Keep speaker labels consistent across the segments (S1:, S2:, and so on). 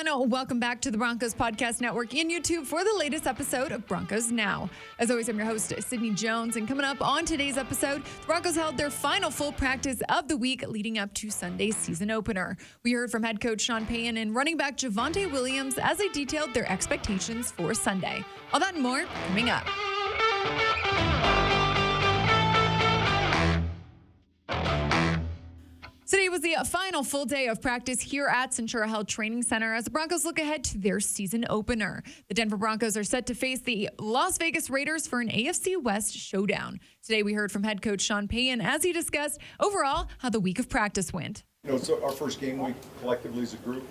S1: everyone. Welcome back to the Broncos Podcast Network and YouTube for the latest episode of Broncos Now. As always, I'm your host, Sydney Jones, and coming up on today's episode, the Broncos held their final full practice of the week leading up to Sunday's season opener. We heard from head coach Sean Payton and running back Davante Williams as they detailed their expectations for Sunday. All that and more coming up. Today was the final full day of practice here at Centura Health Training Center as the Broncos look ahead to their season opener. The Denver Broncos are set to face the Las Vegas Raiders for an AFC West showdown. Today we heard from head coach Sean Payton as he discussed overall how the week of practice went.
S2: It's our first game week collectively as a group.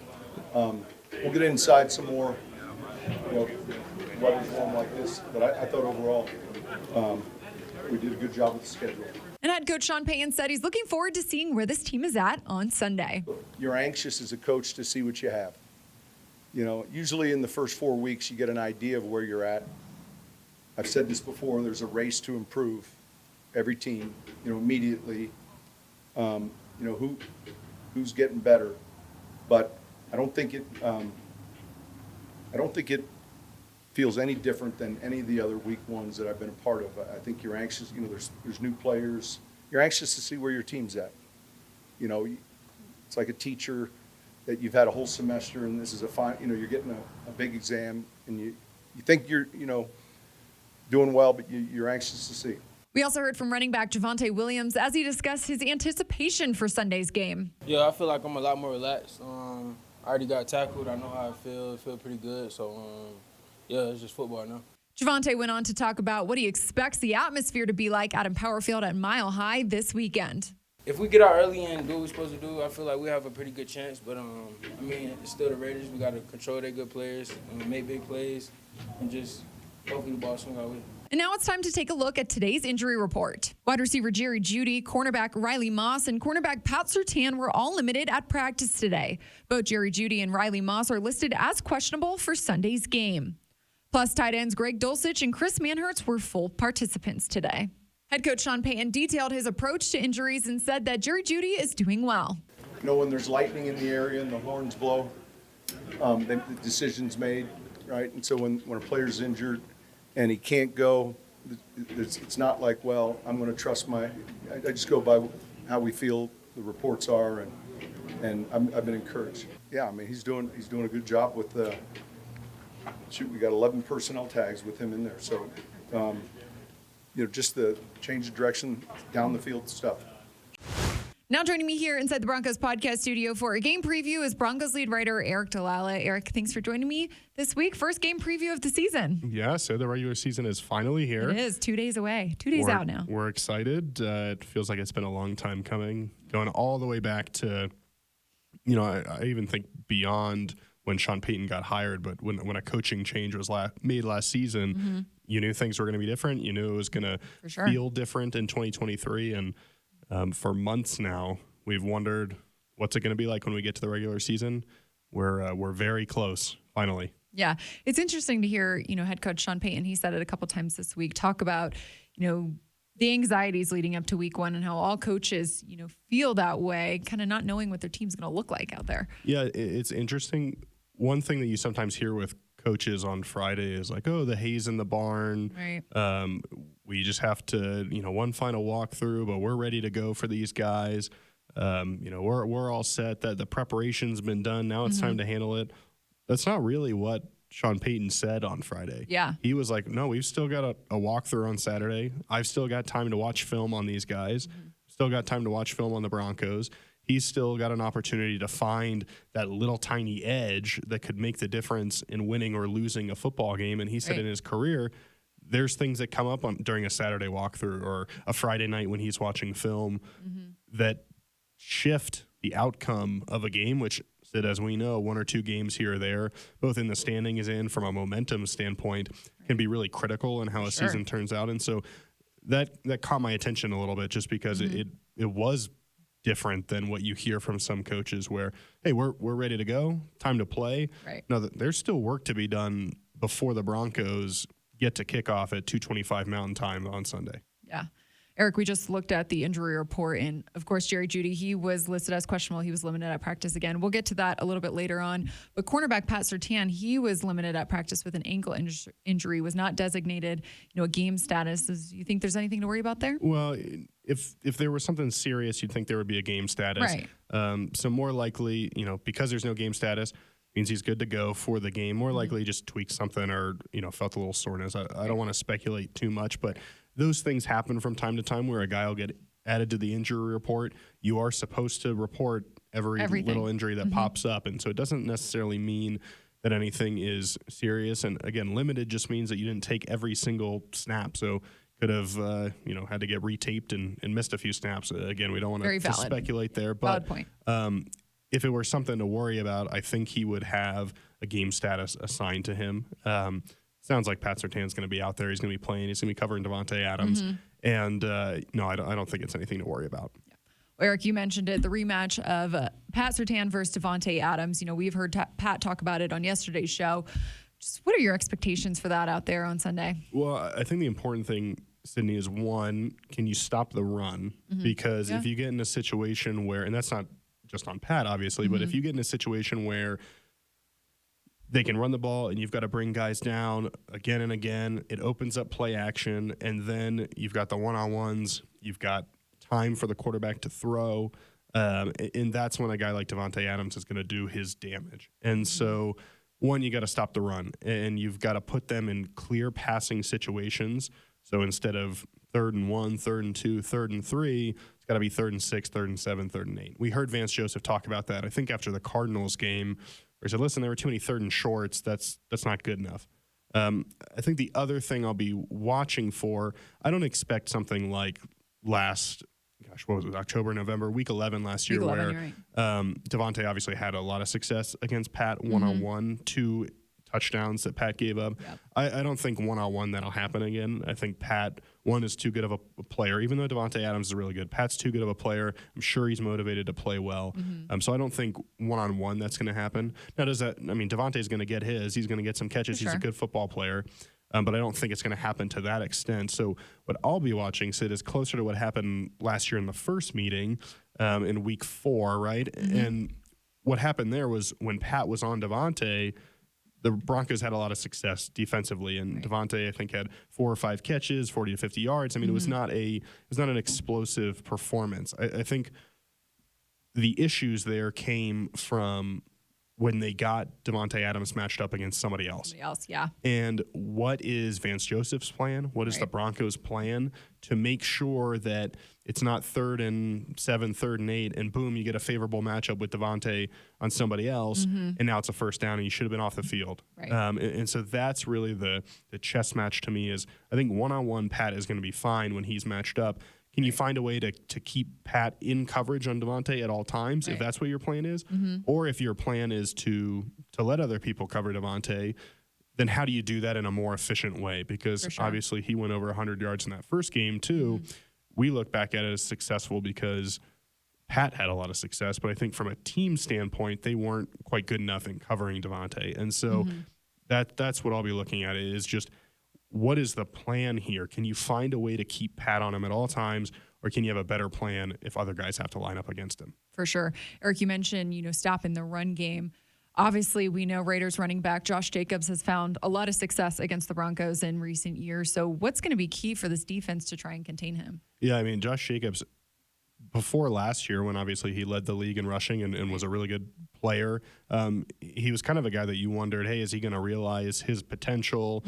S2: We'll get inside some more, weather form like this, but I thought overall we did a good job with the schedule.
S1: And head coach Sean Payton said he's looking forward to seeing where this team is at on Sunday.
S2: You're anxious as a coach to see what you have. Usually in the first 4 weeks you get an idea of where you're at. I've said this before, there's a race to improve every team, immediately, who's getting better. But I don't think it feels any different than any of the other week ones that I've been a part of. I think you're anxious, there's new players. You're anxious to see where your team's at. It's like a teacher that you've had a whole semester and this is you're getting a big exam and you think you're, doing well, but you're anxious to see.
S1: We also heard from running back Davante Williams as he discussed his anticipation for Sunday's game.
S3: Yeah, I feel like I'm a lot more relaxed. I already got tackled. I know how I feel. I feel pretty good. So, yeah, it's just football now.
S1: Javonte went on to talk about what he expects the atmosphere to be like out in Power Field at Mile High this weekend.
S3: If we get out early and do what we're supposed to do, I feel like we have a pretty good chance. But, it's still the Raiders. We got to control their good players, make big plays, and just hopefully the ball swing our way.
S1: And now it's time to take a look at today's injury report. Wide receiver Jerry Jeudy, cornerback Riley Moss, and cornerback Pat Surtain were all limited at practice today. Both Jerry Jeudy and Riley Moss are listed as questionable for Sunday's game. Plus, tight ends Greg Dulcich and Chris Manhertz were full participants today. Head coach Sean Payton detailed his approach to injuries and said that Jerry Jeudy is doing well.
S2: When there's lightning in the area and the horns blow, the decision's made, right? And so when a player's injured and he can't go, it's not like, well, I'm going to trust I just go by how we feel the reports are, and I've been encouraged. Yeah, he's doing a good job with we got 11 personnel tags with him in there. So, just the change of direction down the field stuff.
S1: Now joining me here inside the Broncos podcast studio for a game preview is Broncos lead writer Eric Dalala. Eric, thanks for joining me this week. First game preview of the season.
S4: Yeah, so the regular season is finally here.
S1: It is 2 days away. 2 days out now.
S4: We're excited. It feels like it's been a long time coming, going all the way back to, I even think beyond when Sean Payton got hired, but when a coaching change was made last season, you knew things were going to be different. You knew it was going to feel different in 2023. And for months now, we've wondered what's it going to be like when we get to the regular season. We're very close, finally.
S1: Yeah, it's interesting to hear, head coach Sean Payton, he said it a couple times this week, talk about, the anxieties leading up to week one and how all coaches, feel that way, kind of not knowing what their team's going to look like out there.
S4: Yeah, it's interesting. One thing that you sometimes hear with coaches on Friday is like, oh, the hay's in the barn.
S1: Right.
S4: We just have to, one final walkthrough, but we're ready to go for these guys. We're all set. That the preparation's been done. Now it's time to handle it. That's not really what Sean Payton said on Friday.
S1: Yeah.
S4: He was like, no, we've still got a walkthrough on Saturday. I've still got time to watch film on these guys. Still got time to watch film on the Broncos. He's still got an opportunity to find that little tiny edge that could make the difference in winning or losing a football game. And he said in his career, there's things that come up during a Saturday walkthrough or a Friday night when he's watching film that shift the outcome of a game, which, Sid, as we know, 1 or 2 games here or there, both in the standings and from a momentum standpoint, can be really critical in how a season turns out. And so that caught my attention a little bit just because it was different than what you hear from some coaches where, hey, we're ready to go, time to play.
S1: Right.
S4: No, there's still work to be done before the Broncos get to kickoff at 2:25 Mountain Time on Sunday.
S1: Yeah. Eric, we just looked at the injury report, and of course, Jerry Jeudy, he was listed as questionable. He was limited at practice again. We'll get to that a little bit later on. But cornerback Pat Surtain, he was limited at practice with an ankle injury, was not designated, a game status. You think there's anything to worry about there?
S4: Well, if there was something serious, you'd think there would be a game status.
S1: Right.
S4: So more likely, because there's no game status, means he's good to go for the game. More likely just tweaked something or, felt a little soreness. I don't want to speculate too much, but those things happen from time to time where a guy will get added to the injury report. You are supposed to report everything. Little injury that pops up. And so it doesn't necessarily mean that anything is serious. And again, limited just means that you didn't take every single snap. So could have, had to get retaped and missed a few snaps. Again, we don't want to speculate there. But
S1: valid point.
S4: If it were something to worry about, I think he would have a game status assigned to him. Sounds like Pat Surtain's going to be out there. He's going to be playing. He's going to be covering Davante Adams. And no, I don't think it's anything to worry about.
S1: Yeah. Well, Eric, you mentioned it, the rematch of Pat Surtain versus Davante Adams. We've heard Pat talk about it on yesterday's show. Just what are your expectations for that out there on Sunday?
S4: Well, I think the important thing, Sydney, is one, can you stop the run? Because if you get in a situation where, and that's not just on Pat, obviously, but if you get in a situation where they can run the ball and you've got to bring guys down again and again, it opens up play action, and then you've got the one-on-ones, you've got time for the quarterback to throw, and that's when a guy like Davante Adams is going to do his damage. And so, one, you got to stop the run, and you've got to put them in clear passing situations. So instead of 3rd and 1, 3rd and 2, 3rd and 3, it's got to be 3rd and 6, 3rd and 7, 3rd and 8. We heard Vance Joseph talk about that, I think, after the Cardinals game, where he said, listen, there were too many 3rd and shorts. That's not good enough. I think the other thing I'll be watching for, I don't expect something like October, November, week 11 last year, where Davante obviously had a lot of success against Pat one-on-one, 2 touchdowns that Pat gave up.
S1: Yep.
S4: I don't think one-on-one that'll happen again. I think Pat, one, is too good of a player. Even though Davante Adams is really good, Pat's too good of a player. I'm sure he's motivated to play well. So I don't think one-on-one that's going to happen. Now, Davante's going to get his. He's going to get some catches. He's a good football player. But I don't think it's going to happen to that extent. So what I'll be watching, Sid, is closer to what happened last year in the first meeting in week 4, right? And what happened there was when Pat was on Davante, the Broncos had a lot of success defensively, and Davante, I think, had 4 or 5 catches, 40 to 50 yards. I mean, it was not an explosive performance. I think the issues there came from when they got Davante Adams matched up against somebody else. And what is Vance Joseph's plan? What is the Broncos' plan to make sure that it's not 3rd and 7, 3rd and 8, and boom, you get a favorable matchup with Davante on somebody else, and now it's a first down, and you should have been off the field. And so that's really the chess match to me. Is I think one-on-one Pat is going to be fine when he's matched up. Can you find a way to keep Pat in coverage on Davante at all times, if that's what your plan is? Or if your plan is to let other people cover Davante, then how do you do that in a more efficient way? Because obviously he went over 100 yards in that first game too. We look back at it as successful because Pat had a lot of success, but I think from a team standpoint, they weren't quite good enough in covering Davante. And so that's what I'll be looking at, is just, what is the plan here? Can you find a way to keep Pat on him at all times, or can you have a better plan if other guys have to line up against him?
S1: For sure. Eric, you mentioned, stopping the run game. Obviously, we know Raiders running back Josh Jacobs has found a lot of success against the Broncos in recent years. So what's going to be key for this defense to try and contain him? Yeah,
S4: I mean, Josh Jacobs, before last year, when obviously he led the league in rushing and was a really good player, he was kind of a guy that you wondered, hey, is he going to realize his potential?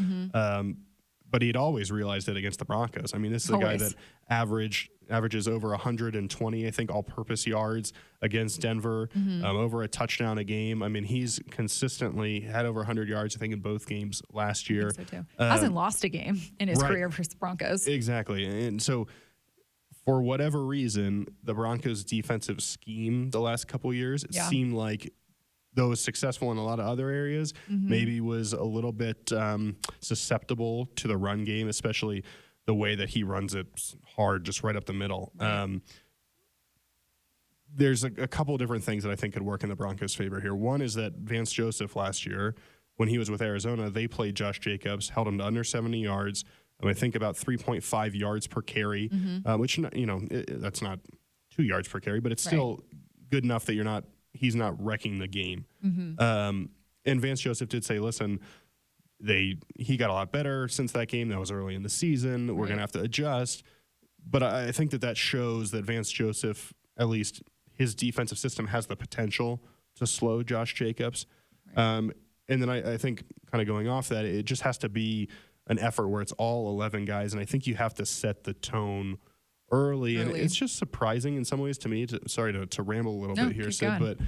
S4: But he'd always realized it against the Broncos. I mean, this is a guy that averages over 120, I think, all-purpose yards against Denver, over a touchdown a game. I mean, he's consistently had over 100 yards, I think, in both games last year.
S1: I think so, too. Hasn't lost a game in his career versus the Broncos.
S4: Exactly. And so, for whatever reason, the Broncos' defensive scheme the last couple of years, it seemed like, though it was successful in a lot of other areas, maybe was a little bit susceptible to the run game, especially the way that he runs it hard, just right up the middle. There's a couple of different things that I think could work in the Broncos' favor here. One is that Vance Joseph last year, when he was with Arizona, they played Josh Jacobs, held him to under 70 yards, I think about 3.5 yards per carry, which, that's not 2 yards per carry, but it's still good enough that he's not wrecking the game. And Vance Joseph did say, listen, he got a lot better since that game. That was early in the season. We're going to have to adjust. But I think that shows that Vance Joseph, at least his defensive system, has the potential to slow Josh Jacobs. And then I think, kind of going off that, it just has to be an effort where it's all 11 guys. And I think you have to set the tone early. And it's just surprising in some ways to me. To ramble a little bit here, Sid, but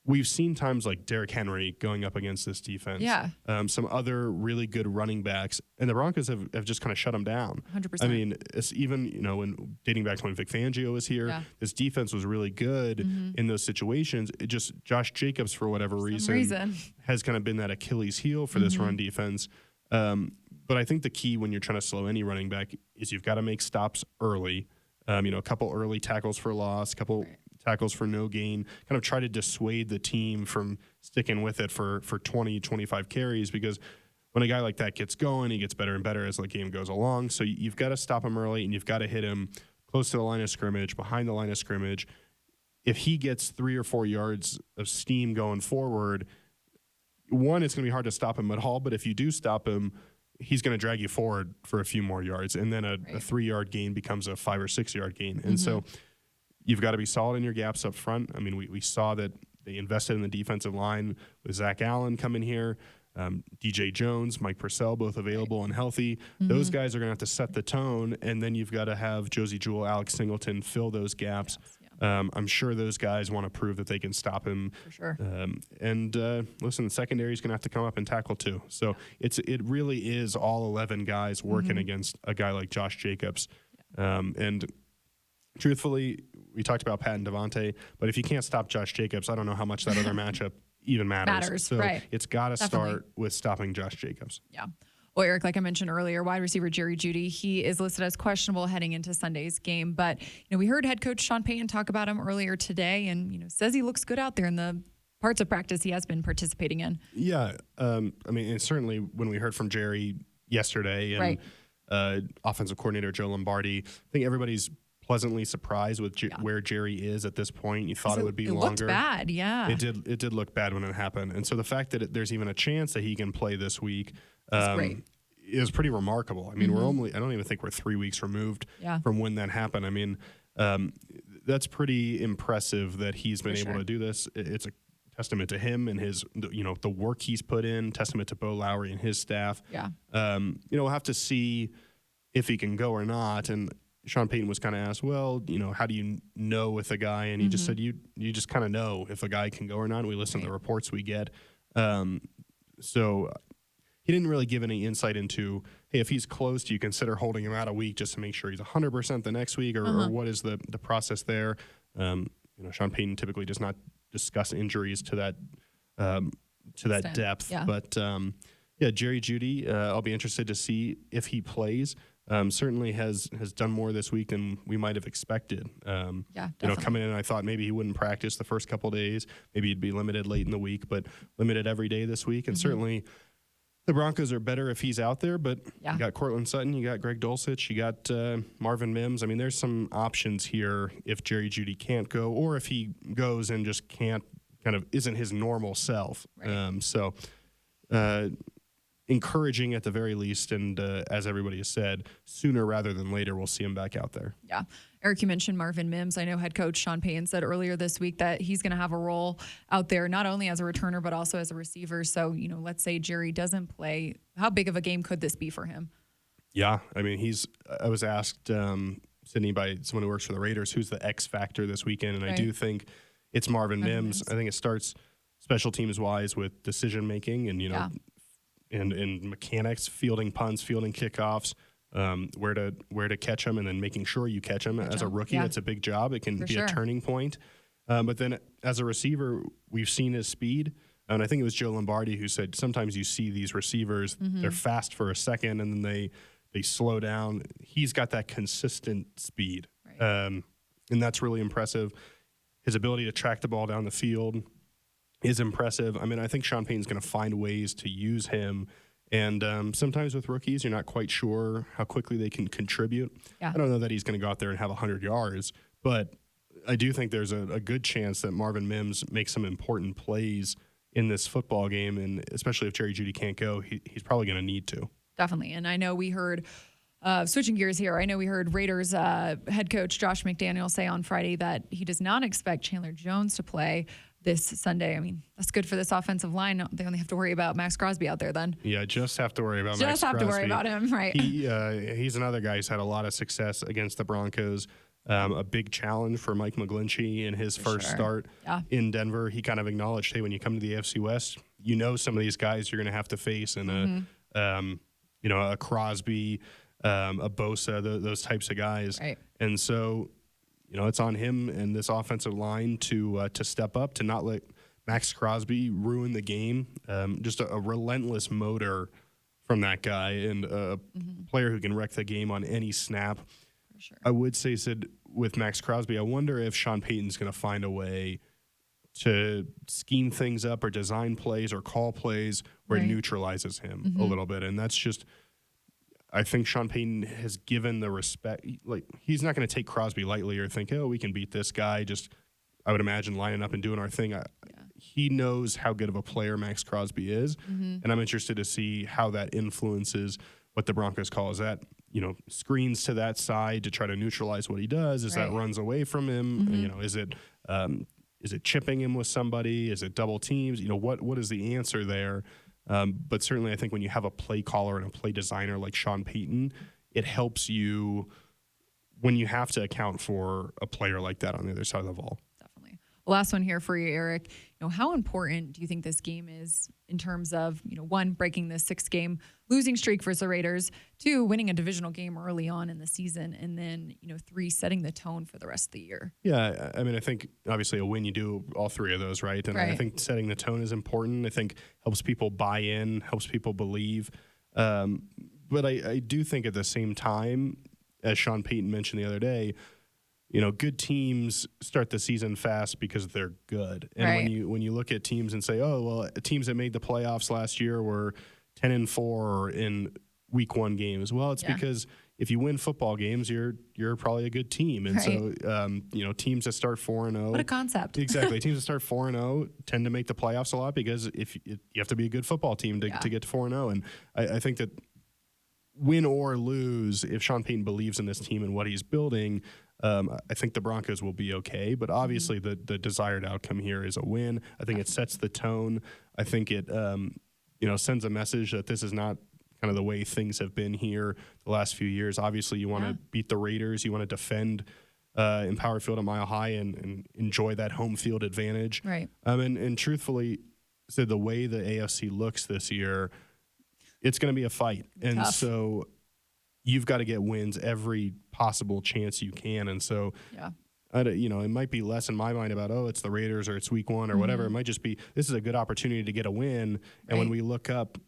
S4: we've seen times like Derrick Henry going up against this defense.
S1: Yeah.
S4: Some other really good running backs, and the Broncos have just kind of shut them down.
S1: 100%.
S4: I mean, it's even, when dating back to when Vic Fangio was here, this defense was really good in those situations. It just, Josh Jacobs, for whatever reason, has kind of been that Achilles heel for this run defense. But I think the key when you're trying to slow any running back is you've got to make stops early. A couple early tackles for loss, a couple tackles for no gain, kind of try to dissuade the team from sticking with it for 20, 25 carries, because when a guy like that gets going, he gets better and better as the game goes along. So you've got to stop him early, and you've got to hit him close to the line of scrimmage, behind the line of scrimmage. If he gets 3 or 4 yards of steam going forward, one, it's going to be hard to stop him at all, but if you do stop him, he's going to drag you forward for a few more yards, and then a 3-yard gain becomes a 5 or 6 yard gain. And so you've got to be solid in your gaps up front. I mean, we saw that they invested in the defensive line with Zach Allen coming here, DJ Jones, Mike Purcell, both available and healthy. Those guys are going to have to set the tone, and then you've got to have Josie Jewell, Alex Singleton fill those gaps. I'm sure those guys want to prove that they can stop him.
S1: For sure.
S4: Listen, the secondary is going to have to come up and tackle too. So it really is all 11 guys working against a guy like Josh Jacobs. And truthfully, we talked about Pat and Davante, but if you can't stop Josh Jacobs, I don't know how much that other matchup even matters. So it's got to start with stopping Josh Jacobs.
S1: Yeah. Well, Eric, like I mentioned earlier, wide receiver Jerry Jeudy, he is listed as questionable heading into Sunday's game. But, we heard head coach Sean Payton talk about him earlier today and, says he looks good out there in the parts of practice he has been participating in.
S4: Yeah. And certainly when we heard from Jerry yesterday and offensive coordinator Joe Lombardi, I think everybody's pleasantly surprised with where Jerry is at this point. You thought it would be longer.
S1: It looked bad, yeah.
S4: It did look bad when it happened. And so the fact that there's even a chance that he can play this week is pretty remarkable. I mean, I don't even think we're 3 weeks removed from when that happened. I mean, that's pretty impressive that he's been able to do this. It's a testament to him and his, the work he's put in, testament to Bo Lowry and his staff.
S1: Yeah.
S4: We'll have to see if he can go or not. And Sean Payton was kind of asked, well, how do you know with a guy? And he just said, you just kind of know if a guy can go or not. And we listen to the reports we get. So he didn't really give any insight into, hey, if he's close, do you consider holding him out a week just to make sure he's 100% the next week, or what is the process there? Sean Payton typically does not discuss injuries to that depth. Yeah. But Jerry Jeudy, I'll be interested to see if he plays. Certainly has done more this week than we might have expected. Coming in, I thought maybe he wouldn't practice the first couple days. Maybe he'd be limited late in the week, but limited every day this week. And certainly the Broncos are better if he's out there, but you got Cortland Sutton, you got Greg Dulcich, you got Marvin Mims. I mean, there's some options here if Jerry Jeudy can't go, or if he goes and just can't, isn't his normal self. Right. Encouraging at the very least, and as everybody has said, sooner rather than later, we'll see him back out there.
S1: Yeah. Eric, you mentioned Marvin Mims. I know head coach Sean Payton said earlier this week that he's going to have a role out there, not only as a returner, but also as a receiver. So, let's say Jerry doesn't play. How big of a game could this be for him? Yeah.
S4: I mean, I was asked, Sydney, by someone who works for the Raiders, who's the X factor this weekend. And I do think it's Marvin Mims. I think it starts special teams wise with decision making and, and mechanics, fielding punts, fielding kickoffs, where to catch them, and then making sure you catch them. As a rookie, that's a big job. It can be a turning point. But then as a receiver, we've seen his speed. And I think it was Joe Lombardi who said sometimes you see these receivers, they're fast for a second, and then they slow down. He's got that consistent speed. Right. And that's really impressive. His ability to track the ball down the field is impressive. I mean, I think Sean Payton's going to find ways to use him And sometimes with rookies, you're not quite sure how quickly they can contribute.
S1: Yeah.
S4: I don't know that he's going to go out there and have 100 yards, but I do think there's a good chance that Marvin Mims makes some important plays in this football game, and especially if Jerry Jeudy can't go, he's probably going to need to.
S1: Definitely. And I know we heard, switching gears here, I know we heard Raiders head coach Josh McDaniels say on Friday that he does not expect Chandler Jones to play this Sunday. I mean, that's good for this offensive line. They only have to worry about Max Crosby out there then.
S4: Yeah, just have to worry about Max Crosby.
S1: Just have to worry about him, right?
S4: He's another guy who's had a lot of success against the Broncos. A big challenge for Mike McGlinchey in his first start in Denver. He kind of acknowledged, hey, when you come to the AFC West, you know some of these guys you're going to have to face, and a Crosby, a Bosa, those types of guys.
S1: Right.
S4: And so, it's on him and this offensive line to step up, to not let Max Crosby ruin the game. Just a relentless motor from that guy, and a player who can wreck the game on any snap.
S1: Sure.
S4: I would say, Sid, with Max Crosby, I wonder if Sean Payton's going to find a way to scheme things up or design plays or call plays where it neutralizes him a little bit. And that's just, I think Sean Payton has given the respect. Like, he's not going to take Crosby lightly or think, oh, we can beat this guy. Just, I would imagine, lining up and doing our thing. He knows how good of a player Max Crosby is. And I'm interested to see how that influences what the Broncos call. Is that, screens to that side to try to neutralize what he does? Is that runs away from him? Is it chipping him with somebody? Is it double teams? What is the answer there? But certainly I think when you have a play caller and a play designer like Sean Payton, it helps you when you have to account for a player like that on the other side of the ball.
S1: Definitely. Last one here for you, Eric. How important do you think this game is in terms of, one, breaking this 6-game losing streak versus the Raiders, 2, winning a divisional game early on in the season, and then, 3, setting the tone for the rest of the year?
S4: Yeah, I mean, I think obviously a win, you do all 3 of those, right? And I think setting the tone is important. I think helps people buy in, helps people believe. But I do think at the same time, as Sean Payton mentioned the other day, good teams start the season fast because they're good. And when you look at teams and say, oh, well, teams that made the playoffs last year were 10-4 in week 1 games. Well, it's because if you win football games, you're probably a good team. And so, teams that start 4-0.
S1: What a concept.
S4: Exactly. Teams that start 4-0 tend to make the playoffs a lot because you have to be a good football team to get to 4-0. And I think that win or lose, if Sean Payton believes in this team and what he's building, I think the Broncos will be okay. But obviously the desired outcome here is a win. I think it sets the tone. I think it sends a message that this is not kind of the way things have been here the last few years. Obviously, you want to beat the Raiders. You want to defend in Power Field at Mile High and enjoy that home field advantage.
S1: Right.
S4: And truthfully, so the way the AFC looks this year, it's going to be a fight. And so you've got to get wins every possible chance you can. And so, it might be less in my mind about, it's the Raiders or it's week 1 or whatever. It might just be, this is a good opportunity to get a win. And when we look up,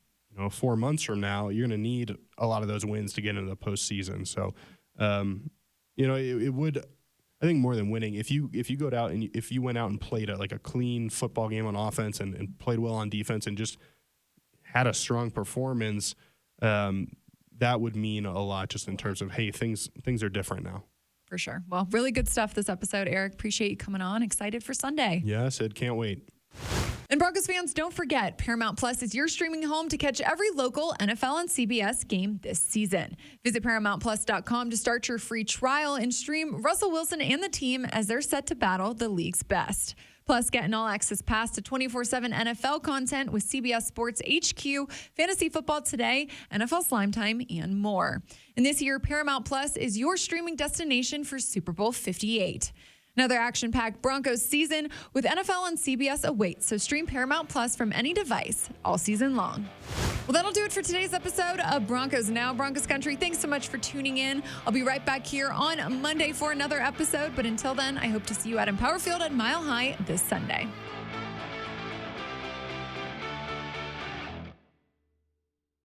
S4: 4 months from now, you're going to need a lot of those wins to get into the postseason. So, it would, I think more than winning, if you go out and if you went out and played a clean football game on offense and played well on defense and just had a strong performance, that would mean a lot just in terms of, hey, things are different now.
S1: For sure. Well, really good stuff this episode, Eric. Appreciate you coming on. Excited for Sunday.
S4: Yeah, Sid, can't wait.
S1: And Broncos fans, don't forget, Paramount Plus is your streaming home to catch every local NFL and CBS game this season. Visit ParamountPlus.com to start your free trial and stream Russell Wilson and the team as they're set to battle the league's best. Plus, get an all-access pass to 24/7 NFL content with CBS Sports HQ, Fantasy Football Today, NFL Slime Time, and more. And this year, Paramount Plus is your streaming destination for Super Bowl 58. Another action-packed Broncos season with NFL and CBS awaits, so stream Paramount Plus from any device all season long. Well, that'll do it for today's episode of Broncos Now, Broncos Country. Thanks so much for tuning in. I'll be right back here on Monday for another episode, but until then, I hope to see you out in Power Field at Mile High this Sunday.